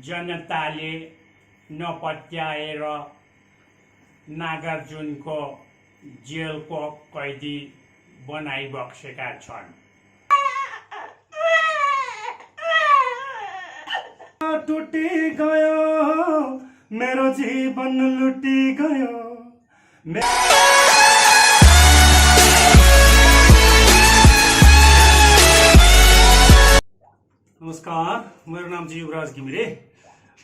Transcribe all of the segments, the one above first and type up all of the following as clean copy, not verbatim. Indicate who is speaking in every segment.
Speaker 1: जनताले नपत्याएर नागार्जुनको जेलको कैदी बनाइबक्सेका छन्।
Speaker 2: टुटी गयो मेरो जीवन लुटी गयो। नमस्कार, मेरो नाम चाहिँ युवराज घिमिरे।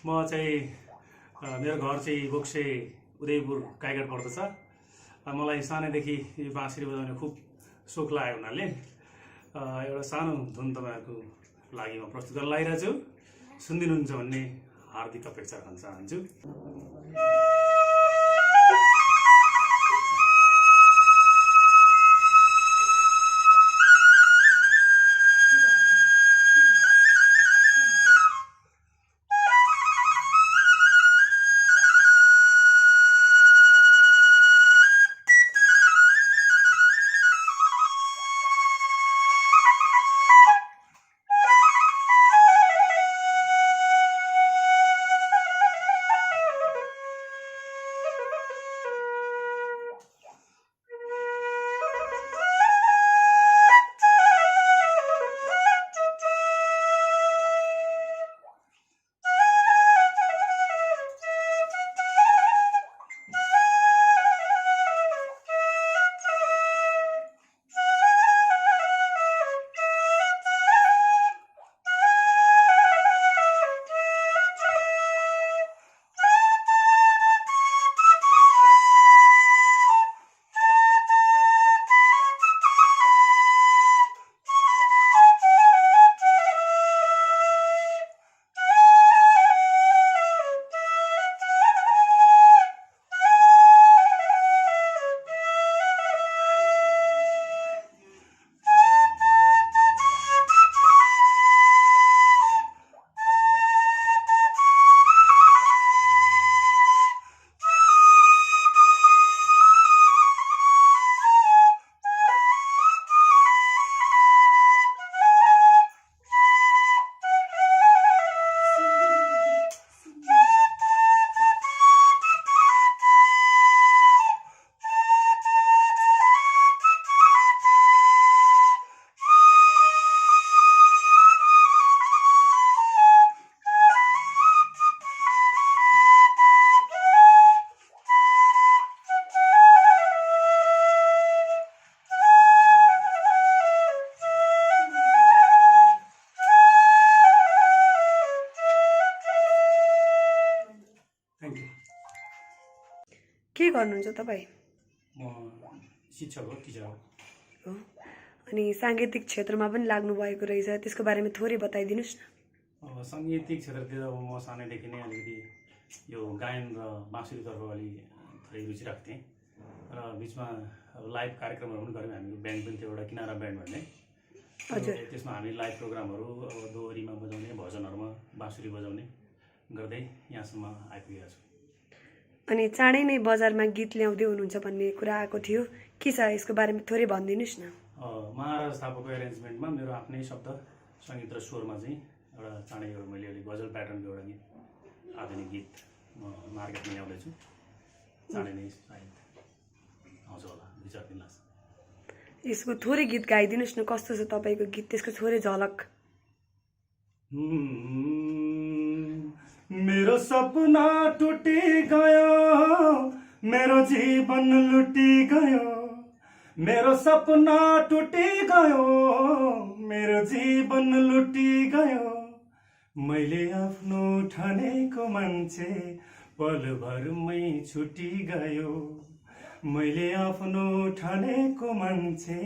Speaker 2: म चाहिँ मेरो घर चाहिँ बोक्से उदयपुर काइगड पर्दछ। मलाई सानैदेखि यो बाँसुरी बजाउने खुब सोख लाग्यो हुनाले एउटा सानो धुन तपाईँहरूको लागि म प्रस्तुत गर्न लागिरहेको छु। सुनिदिनुहुन्छ भन्ने हार्दिक अपेक्षा गर्न चाहन्छु।
Speaker 3: के गर्नुहुन्छ तपाईँ?
Speaker 2: म शिक्षक हो, टिचर हो।
Speaker 3: अनि साङ्गीतिक क्षेत्रमा पनि लाग्नु भएको रहेछ, त्यसको बारेमा थोरै बताइदिनुहोस् न।
Speaker 2: साङ्गीतिक क्षेत्रतिर अब म सानैदेखि नै अलिकति यो गायन र बाँसुरीतर्फ अलि थोरै रुचि राख्थेँ र बिचमा लाइभ कार्यक्रमहरू पनि गऱ्यौँ। हामी ब्यान्ड पनि थियो, एउटा किनारा ब्यान्ड भन्ने। हजुर, त्यसमा हामी लाइभ प्रोग्रामहरू अब दोहोरीमा बजाउने, भजनहरूमा बाँसुरी बजाउने गर्दै यहाँसम्म आइपुगेको छु।
Speaker 3: अनि चाँडै नै बजारमा गीत ल्याउँदै हुनुहुन्छ भन्ने कुरा आएको थियो, के छ यसको बारेमा थोरै भनिदिनुहोस् न।
Speaker 2: महाराज थापाको एरेन्जमेन्टमा मेरो आफ्नै शब्द सङ्गीत र स्वरमा चाहिँ एउटा चाँडै एउटा मैले अलिक गजल प्याटर्नको एउटा गीत, आधुनिक गीत म मार्केटमा ल्याउँदैछु। चाँडै नै सायद आउँछ होला, 2-4 दिन लाग्छ।
Speaker 3: यसको थोरै गीत गाइदिनुहोस् न, कस्तो छ तपाईँको गीत, त्यसको थोरै झलक।
Speaker 2: मेरो सपना टुटी गयो, मेरो जीवन लुटी गयो। मेरो सपना टुटी गयो, मेरो जीवन लुटी गयो। मैले आफ्नो ठानेको मान्छे पलभरमै छुटी गयो। मैले आफ्नो ठानेको मान्छे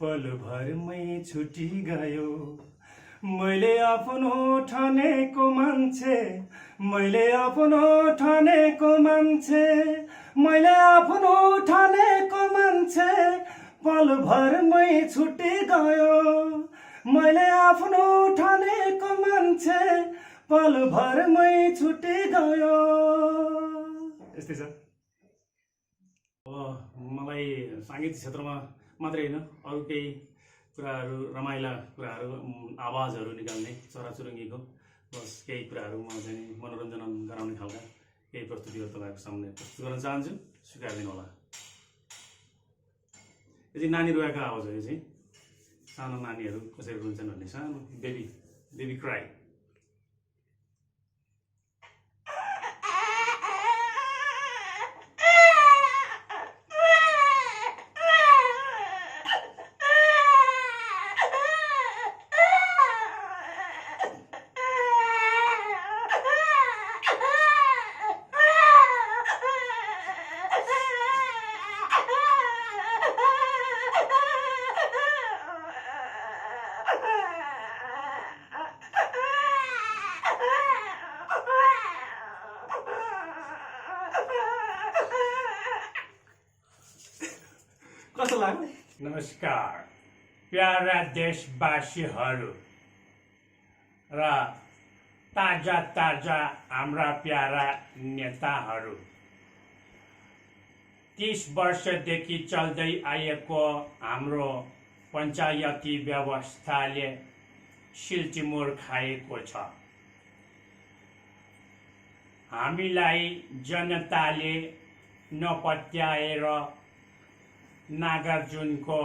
Speaker 2: पलभरमै छुटी गयो। मैले आफ्नो ठानेको मान्छे, मैले आफ्नो ठानेको मान्छे, मैले आफ्नो ठानेको मान्छे पलभरमै छुटी गयो। मैले आफ्नो ठानेको मान्छे पलभरमै छुटी गयो। यस्तै छ। मलाई साङ्गीतिक क्षेत्रमा मात्रै होइन, अरू केही कुराहरू, रमाइला कुराहरू, आवाजहरू निकाल्ने, चराचुरुङ्गीको प्लस केही कुराहरू म चाहिँ मनोरञ्जन गराउने खालका केही प्रस्तुतिहरू तपाईँहरूको सामने प्रस्तुत गर्न चाहन्छु, स्वीकारिदिनु होला। यो चाहिँ नानी रोएको आवाज हो। यो चाहिँ सानो नानीहरू कसरी रुन्छन् भन्ने सानो बेबी क्राई। कस्तो लाग्यो?
Speaker 1: नमस्कार प्यारा देशवासीहरू र ताजा हाम्रा प्यारा नेताहरू, 30 वर्षदेखि चल्दै आएको हाम्रो पञ्चायती व्यवस्थाले सिल्टिमोर खाएको छ। हामीलाई जनताले नपत्याएर नागार्जुनको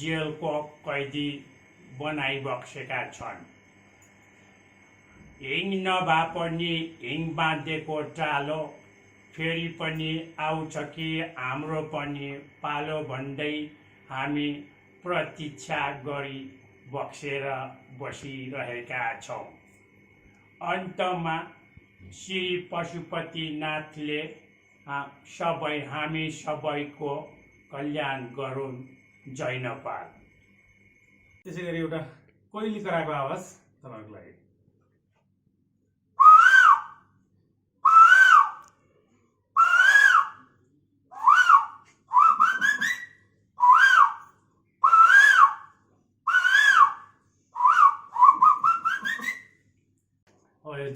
Speaker 1: जेलको कैदी बनाइबक्सेका छन्। हिङ नभए पनि हिङ बाँधेको टालो फेरि पनि आउँछ कि हाम्रो पनि पालो भन्दै हामी प्रतीक्षा गरी बक्सेर बसिरहेका छौँ। अन्तमा श्री पशुपतिनाथले हामी सबैको कल्याण गरून्। जय नेपाल।
Speaker 2: त्यसै गरी एउटा कोइली कराएको आवाज तपाईँहरूको लागि।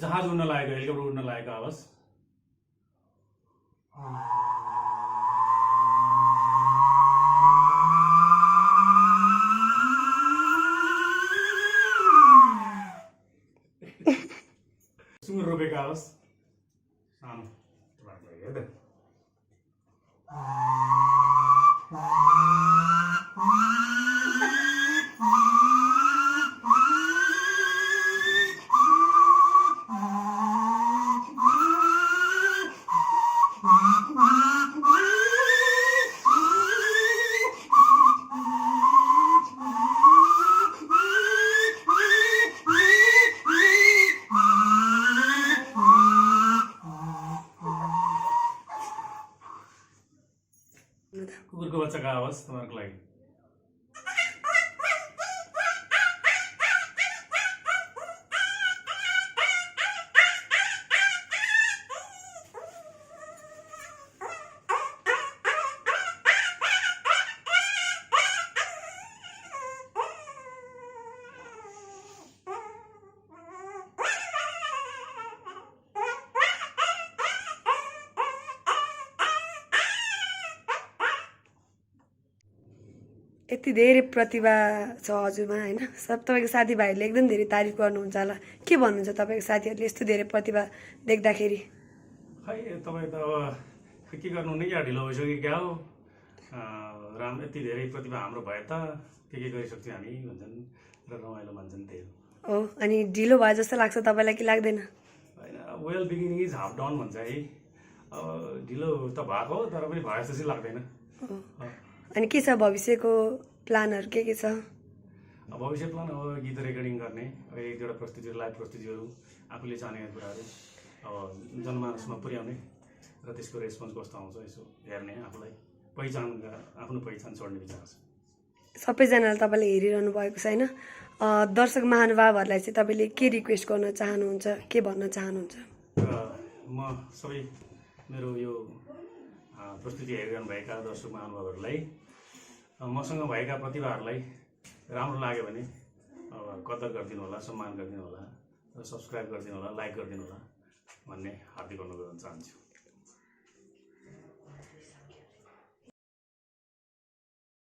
Speaker 2: जहाज उड्न लागेको, हेलिकप्टर उड्न लागेको आवाज। सुँगुर रोपेको आवाज सानो तपाईँहरूको लागि है त। कुकुरको बच्चाको आवाज तपाईँहरूको लागि।
Speaker 3: यति धेरै प्रतिभा छ हजुरमा होइन। तपाईँको साथीभाइहरूले एकदम धेरै तारिफ गर्नुहुन्छ होला। के भन्नुहुन्छ तपाईँको साथीहरूले यस्तो धेरै प्रतिभा देख्दाखेरि?
Speaker 2: खै तपाईँ त अब के गर्नुहुने, क्या ढिलो भइसक्यो क्या हो। यति धेरै प्रतिभा हाम्रो भए त के गरिसक्छौँ हामी भन्छन् र रमाइलो मान्छन्। त्यही
Speaker 3: हो। अनि ढिलो भयो जस्तो लाग्छ तपाईँलाई कि लाग्दैन?
Speaker 2: होइन, well beginning is half done भन्छ है। अब ढिलो त भएको तर पनि भयो जस्तो चाहिँ लाग्दैन।
Speaker 3: अनि के छ भविष्यको प्लानहरू? के छ
Speaker 2: भविष्य प्लान? अब गीत रेकर्डिङ गर्ने, एक दुईवटा प्रस्तुतिहरू, लाइभ प्रस्तुतिहरू, आफूले चाहेका कुराहरू अब जनमानसमा पुर्याउने र त्यसको रेस्पोन्स कस्तो आउँछ यसो हेर्ने, आफूलाई आफ्नो पहिचान छोड्ने विचार छ।
Speaker 3: सबैजनाले तपाईँले हेरिरहनु भएको छ होइन। दर्शक महानुभावहरूलाई चाहिँ तपाईँले के रिक्वेस्ट गर्न चाहनुहुन्छ, के भन्न चाहनुहुन्छ?
Speaker 2: म सबै मेरो यो प्रस्तुति हेरिरहनुभएका दर्शक महानुभावहरूलाई, मसँग भएका प्रतिभाहरूलाई राम्रो लाग्यो भने कदर गरिदिनु होला, सम्मान गरिदिनु होला र सब्सक्राइब गरिदिनु होला, लाइक गरिदिनु होला भन्ने हार्दिक अनुरोध गर्न चाहन्छु।